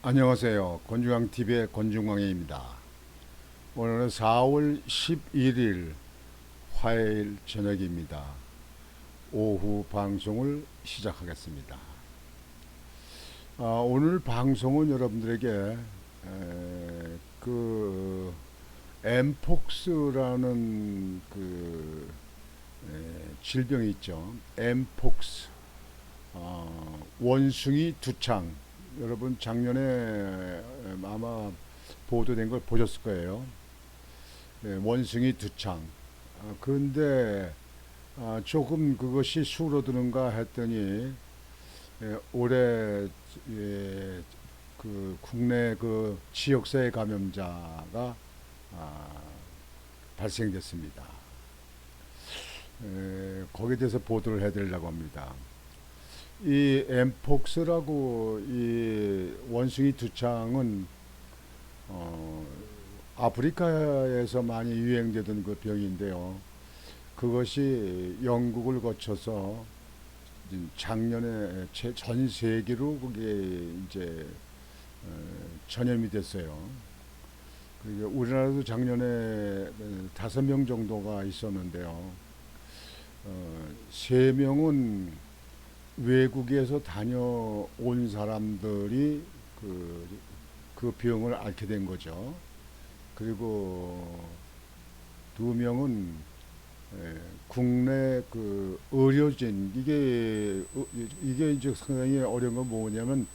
안녕하세요. 권중광TV의 권중광입니다. 오늘은 4월 11일 화요일 저녁입니다. 오후 방송을 시작하겠습니다. 오늘 방송은 여러분들에게 그 엠폭스라는 질병이 있죠. 엠폭스, 원숭이 두창. 여러분 작년에 아마 보도된 걸 보셨을 거예요. 원숭이 두창. 그런데 조금 그것이 수그러드는가 했더니 올해 그 국내 그 지역사회 감염자가 발생됐습니다. 거기에 대해서 보도를 해드리려고 합니다. 이 엠폭스라고 이 원숭이 두창은 어, 아프리카에서 많이 유행되던 그 병인데요. 그것이 영국을 거쳐서 작년에 전 세계로 그게 이제 전염이 됐어요. 그리고 우리나라도 작년에 5명 정도가 있었는데요. 3명은 외국에서 다녀온 사람들이 그 병을 앓게 된 거죠. 그리고 2명은 국내 그 의료진, 이게 이제 상당히 어려운 건 뭐냐면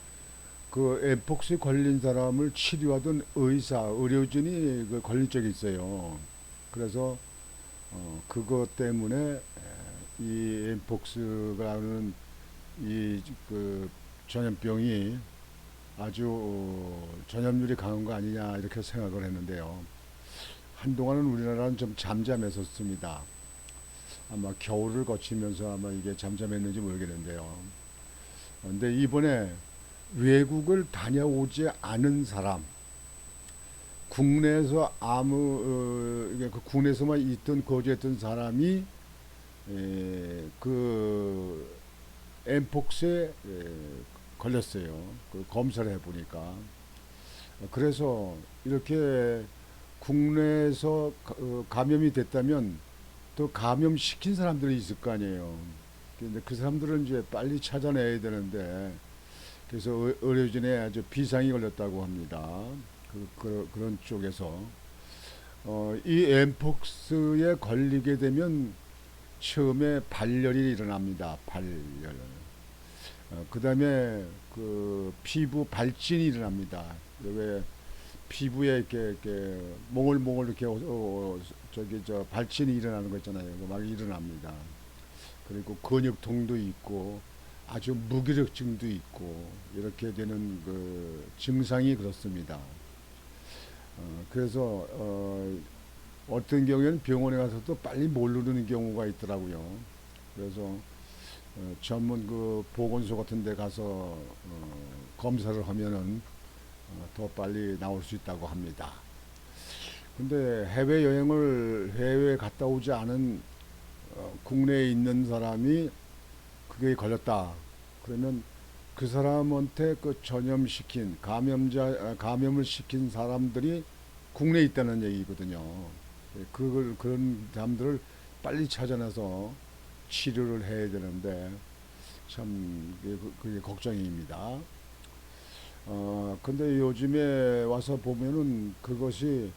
그 엠폭스에 걸린 사람을 치료하던 의료진이 그 걸린 적이 있어요. 그래서 그것 때문에 이 엠폭스라는 이 그 전염병이 아주 전염률이 강한 거 아니냐 이렇게 생각을 했는데요. 한동안은 우리나라는 좀 잠잠했었습니다. 아마 겨울을 거치면서 아마 이게 잠잠했는지 모르겠는데요. 근데 이번에 외국을 다녀오지 않은 사람, 국내에서 그 국내에서만 있던 거주했던 사람이 그 엠폭스에 걸렸어요. 그 검사를 해보니까. 그래서 이렇게 국내에서 감염이 됐다면 또 감염시킨 사람들이 있을 거 아니에요. 근데 그 사람들은 이제 빨리 찾아내야 되는데 그래서 의료진에 아주 비상이 걸렸다고 합니다. 그런 쪽에서 이 엠폭스에 걸리게 되면 처음에 발열이 일어납니다. 발열. 그 다음에 그 피부 발진이 일어납니다. 왜 피부에 이렇게 몽글몽글 이렇게 저기 저 발진이 일어나는 거 있잖아요. 막 일어납니다. 그리고 근육통도 있고 아주 무기력증도 있고 이렇게 되는 그 증상이 그렇습니다. 그래서 어떤 경우에는 병원에 가서도 빨리 모르는 경우가 있더라고요. 그래서 전문 그 보건소 같은 데 가서 검사를 하면은 더 빨리 나올 수 있다고 합니다. 근데 해외에 갔다 오지 않은 국내에 있는 사람이 그게 걸렸다. 그러면 그 사람한테 그 감염을 시킨 사람들이 국내에 있다는 얘기거든요. 그런 사람들을 빨리 찾아내서 치료를 해야 되는데 참 그게 걱정입니다. 근데 요즘에 와서 보면은 그것이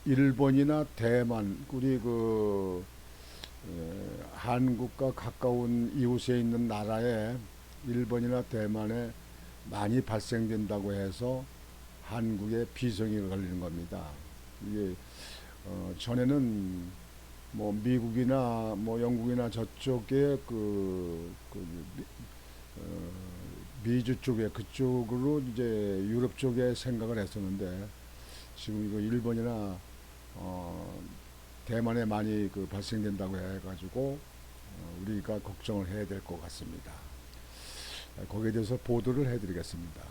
일본이나 대만, 우리 한국과 가까운 이웃에 있는 나라에 일본이나 대만에 많이 발생된다고 해서 한국에 비성이 걸리는 겁니다. 이게 전에는 뭐 미국이나 뭐 영국이나 저쪽에 미주 쪽에 그쪽으로 이제 유럽 쪽에 생각을 했었는데 지금 이거 일본이나 대만에 많이 발생된다고 해가지고 우리가 걱정을 해야 될 것 같습니다. 거기에 대해서 보도를 해드리겠습니다.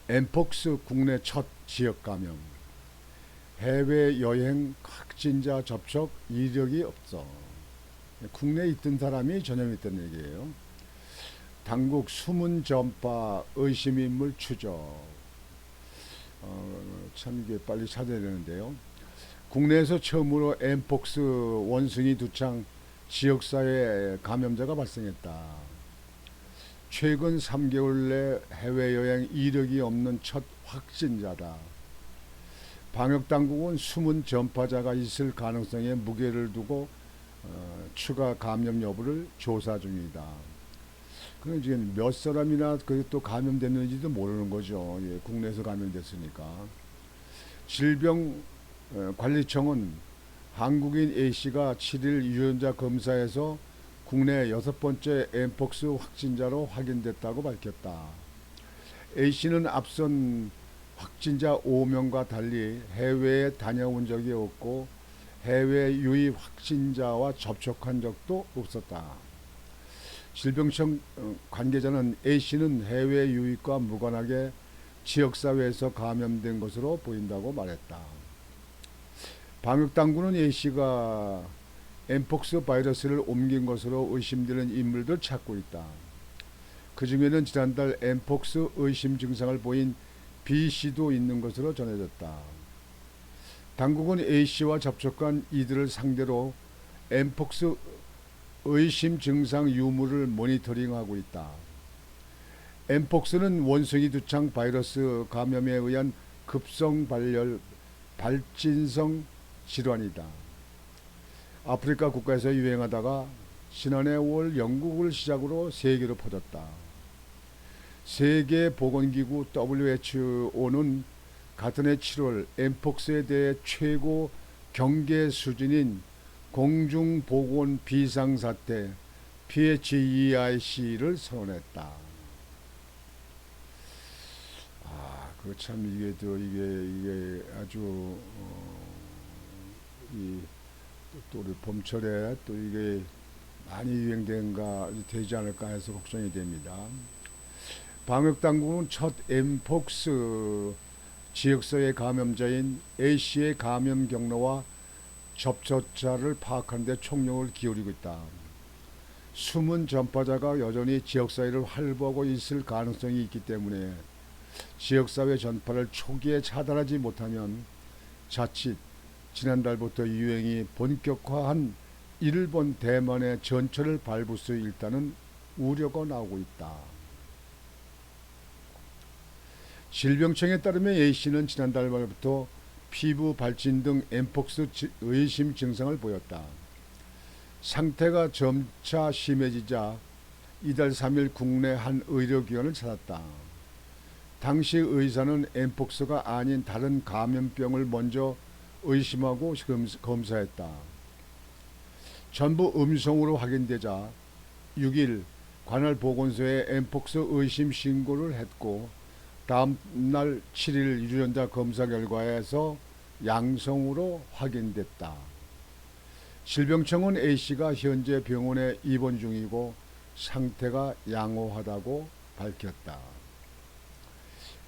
엠폭스 국내 첫 지역 감염, 해외 여행 확진자 접촉 이력이 없어. 국내에 있던 사람이 전염했다는 얘기예요. 당국 숨은 전파 의심 인물 추적. 참 이게 빨리 찾아야 되는데요. 국내에서 처음으로 엠폭스 원숭이 두창 지역사회 감염자가 발생했다. 최근 3개월 내 해외여행 이력이 없는 첫 확진자다. 방역당국은 숨은 전파자가 있을 가능성에 무게를 두고 추가 감염 여부를 조사 중이다. 그럼 지금 몇 사람이나 또 감염됐는지도 모르는 거죠. 예, 국내에서 감염됐으니까. 질병관리청은 한국인 A씨가 7일 유전자 검사에서 국내 6번째 엠폭스 확진자로 확인됐다고 밝혔다. A씨는 앞선 확진자 5명과 달리 해외에 다녀온 적이 없고 해외 유입 확진자와 접촉한 적도 없었다. 질병청 관계자는 A씨는 해외 유입과 무관하게 지역사회에서 감염된 것으로 보인다고 말했다. 방역당국은 A씨가 엠폭스 바이러스를 옮긴 것으로 의심되는 인물들 찾고 있다. 그 중에는 지난달 엠폭스 의심 증상을 보인 B씨도 있는 것으로 전해졌다. 당국은 A씨와 접촉한 이들을 상대로 엠폭스 의심 증상 유무를 모니터링하고 있다. 엠폭스는 원숭이 두창 바이러스 감염에 의한 급성 발열 발진성 질환이다. 아프리카 국가에서 유행하다가 지난해 5월 영국을 시작으로 세계로 퍼졌다. 세계보건기구 WHO는 같은 해 7월 엠폭스에 대해 최고 경계 수준인 공중보건 비상사태 PHEIC를 선언했다. 그 참 이게 아주 또 우리 봄철에 또 이게 많이 유행된가 되지 않을까 해서 걱정이 됩니다. 방역당국은 첫 엠폭스 지역사회 감염자인 A씨의 감염 경로와 접촉자를 파악하는 데 총력을 기울이고 있다. 숨은 전파자가 여전히 지역사회를 활보하고 있을 가능성이 있기 때문에 지역사회 전파를 초기에 차단하지 못하면 자칫 지난달부터 유행이 본격화한 일본, 대만의 전철을 밟을 수 있다는 우려가 나오고 있다. 질병청에 따르면 A씨는 지난달 말부터 피부 발진 등 엠폭스 의심 증상을 보였다. 상태가 점차 심해지자 이달 3일 국내 한 의료기관을 찾았다. 당시 의사는 엠폭스가 아닌 다른 감염병을 먼저 의심하고 검사했다. 전부 음성으로 확인되자 6일 관할 보건소에 엠폭스 의심 신고를 했고 다음 날 7일 유전자 검사 결과에서 양성으로 확인됐다. 질병청은 A씨가 현재 병원에 입원 중이고 상태가 양호하다고 밝혔다.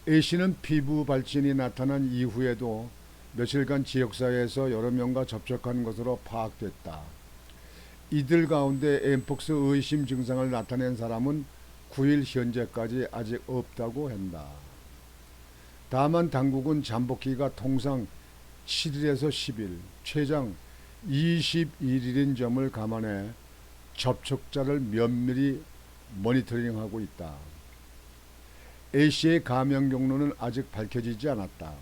A씨는 피부 발진이 나타난 이후에도 며칠간 지역사회에서 여러 명과 접촉한 것으로 파악됐다. 이들 가운데 엠폭스 의심 증상을 나타낸 사람은 9일 현재까지 아직 없다고 한다. 다만 당국은 잠복기가 통상 7일에서 10일, 최장 21일인 점을 감안해 접촉자를 면밀히 모니터링하고 있다. A씨의 감염 경로는 아직 밝혀지지 않았다.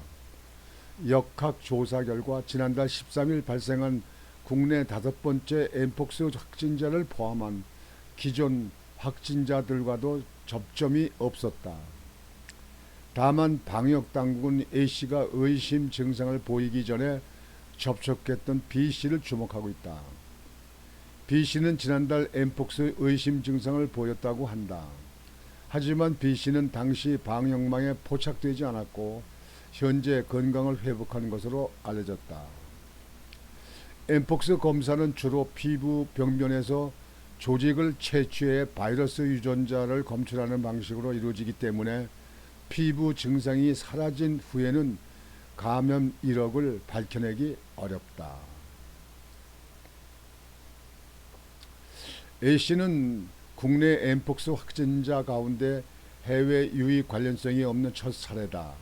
역학조사 결과 지난달 13일 발생한 국내 5번째 엠폭스 확진자를 포함한 기존 확진자들과도 접점이 없었다. 다만 방역당국은 A씨가 의심 증상을 보이기 전에 접촉했던 B씨를 주목하고 있다. B씨는 지난달 엠폭스 의심 증상을 보였다고 한다. 하지만 B씨는 당시 방역망에 포착되지 않았고 현재 건강을 회복한 것으로 알려졌다. 엠폭스 검사는 주로 피부 병변에서 조직을 채취해 바이러스 유전자를 검출하는 방식으로 이루어지기 때문에 피부 증상이 사라진 후에는 감염 이력을 밝혀내기 어렵다. A씨는 국내 엠폭스 확진자 가운데 해외 유입 관련성이 없는 첫 사례다.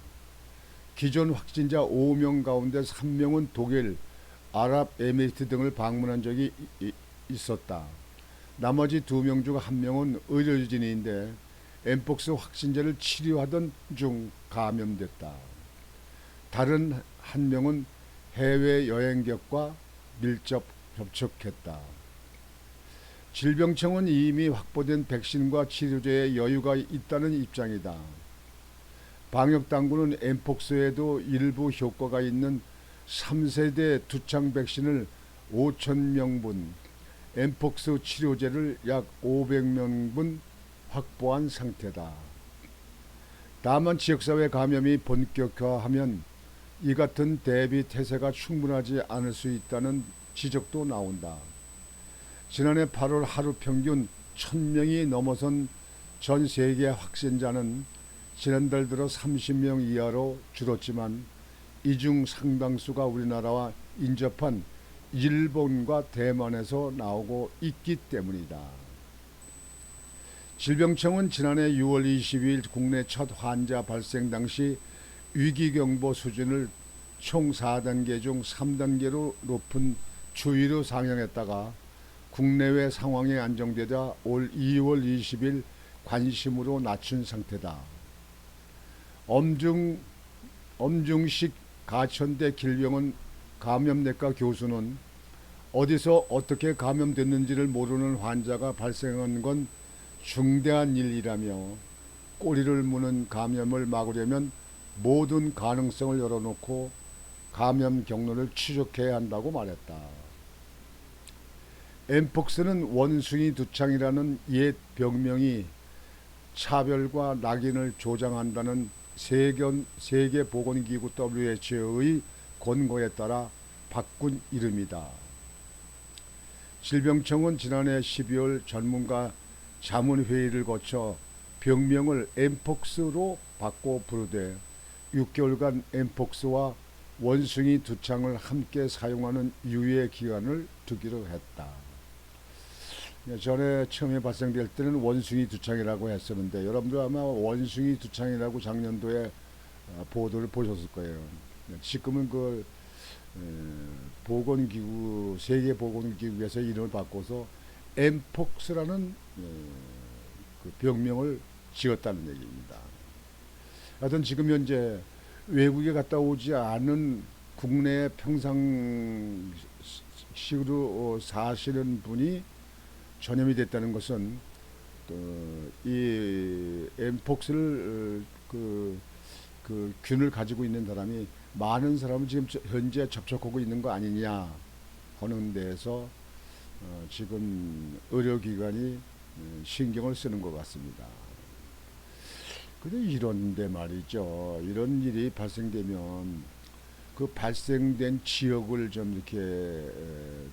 기존 확진자 5명 가운데 3명은 독일, 아랍에미리트 등을 방문한 적이 있었다. 나머지 2명 중 1명은 의료진인데 엠폭스 확진자를 치료하던 중 감염됐다. 다른 1명은 해외 여행객과 밀접 접촉했다. 질병청은 이미 확보된 백신과 치료제에 여유가 있다는 입장이다. 방역당국은 엠폭스에도 일부 효과가 있는 3세대 두창 백신을 5,000명분, 엠폭스 치료제를 약 500명분 확보한 상태다. 다만 지역사회 감염이 본격화하면 이 같은 대비 태세가 충분하지 않을 수 있다는 지적도 나온다. 지난해 8월 하루 평균 1,000명이 넘어선 전 세계 확진자는 지난달 들어 30명 이하로 줄었지만 이 중 상당수가 우리나라와 인접한 일본과 대만에서 나오고 있기 때문이다. 질병청은 지난해 6월 22일 국내 첫 환자 발생 당시 위기경보 수준을 총 4단계 중 3단계로 높은 주의로 상향했다가 국내외 상황이 안정되자 올 2월 20일 관심으로 낮춘 상태다. 엄중식 가천대 길병원 감염내과 교수는 어디서 어떻게 감염됐는지를 모르는 환자가 발생한 건 중대한 일이라며 꼬리를 무는 감염을 막으려면 모든 가능성을 열어놓고 감염 경로를 추적해야 한다고 말했다. 엠폭스는 원숭이 두창이라는 옛 병명이 차별과 낙인을 조장한다는 세계보건기구 WHO의 권고에 따라 바꾼 이름이다. 질병청은 지난해 12월 전문가 자문회의를 거쳐 병명을 엠폭스로 바꿔 부르되 6개월간 엠폭스와 원숭이 두창을 함께 사용하는 유예 기간을 두기로 했다. 전에 처음에 발생될 때는 원숭이 두창이라고 했었는데 여러분들 아마 원숭이 두창이라고 작년도에 보도를 보셨을 거예요. 지금은 그 보건기구 세계보건기구에서 이름을 바꿔서 엠폭스라는 그 병명을 지었다는 얘기입니다. 하여튼 지금 현재 외국에 갔다 오지 않은 국내에 평상식으로 사시는 분이 전염이 됐다는 것은 이 엠폭스를 그 균을 가지고 있는 사람이 많은 사람을 지금 현재 접촉하고 있는 거 아니냐 하는 데에서 지금 의료기관이 신경을 쓰는 것 같습니다. 근데 이런데 말이죠. 이런 일이 발생되면 그 발생된 지역을 좀 이렇게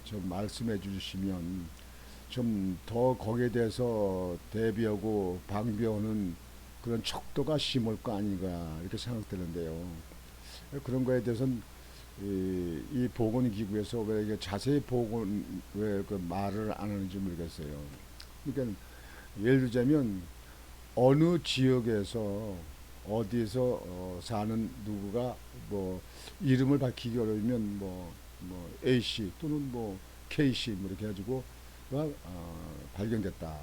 좀 말씀해 주시면 좀 더 거기에 대해서 대비하고 방비하는 그런 척도가 심을 거 아닌가 이렇게 생각되는데요. 그런 거에 대해서는 이 보건기구에서 왜 이게 자세히 왜 그 말을 안 하는지 모르겠어요. 그러니까 예를 들자면 어느 지역에서 어디에서 사는 누구가 뭐 이름을 밝히기 어려우면 뭐 A씨 또는 뭐 K씨 뭐 이렇게 해가지고 발견됐다.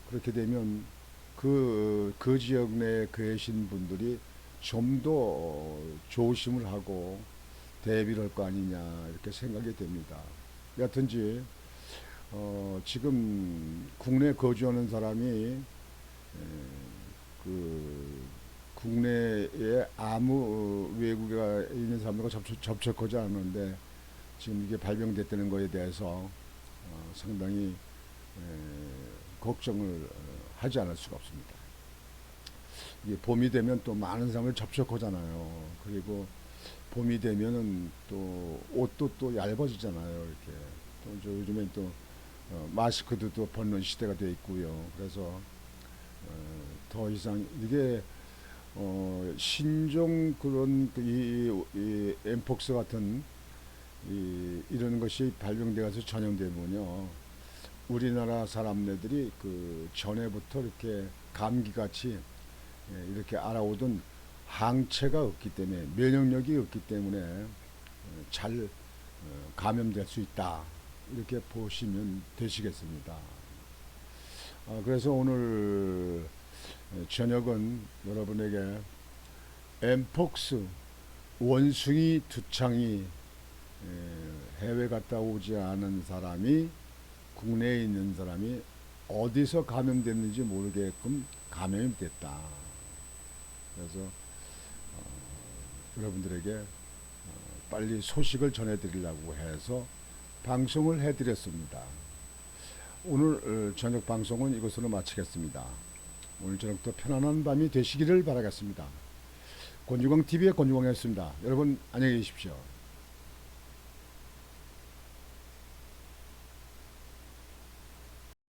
그렇게 되면 그 지역 내에 계신 분들이 좀 더 조심을 하고 대비를 할 거 아니냐 이렇게 생각이 됩니다. 여하튼지 지금 국내 거주하는 사람이 그 국내에 아무 외국에 있는 사람들과 접촉하지 않는데 지금 이게 발병됐다는 거에 대해서 상당히 걱정을 하지 않을 수가 없습니다. 이게 봄이 되면 또 많은 사람을 접촉하잖아요. 그리고 봄이 되면은 또 옷도 또 얇아지잖아요. 이렇게 또 요즘엔 또 마스크도 또 벗는 시대가 돼 있고요. 그래서 더 이상 이게 신종 그런 이 엠폭스 같은 이런 것이 발병되어서 전염되면요 우리나라 사람네들이 그 전에부터 이렇게 감기같이 이렇게 알아오던 항체가 없기 때문에 면역력이 없기 때문에 잘 감염될 수 있다 이렇게 보시면 되시겠습니다. 그래서 오늘 저녁은 여러분에게 엠폭스 원숭이 두창이 해외 갔다 오지 않은 사람이 국내에 있는 사람이 어디서 감염됐는지 모르게끔 감염이 됐다. 그래서 여러분들에게 빨리 소식을 전해드리려고 해서 방송을 해드렸습니다. 오늘 저녁 방송은 이것으로 마치겠습니다. 오늘 저녁도 편안한 밤이 되시기를 바라겠습니다. 권주광TV의 권주광이었습니다. 여러분 안녕히 계십시오.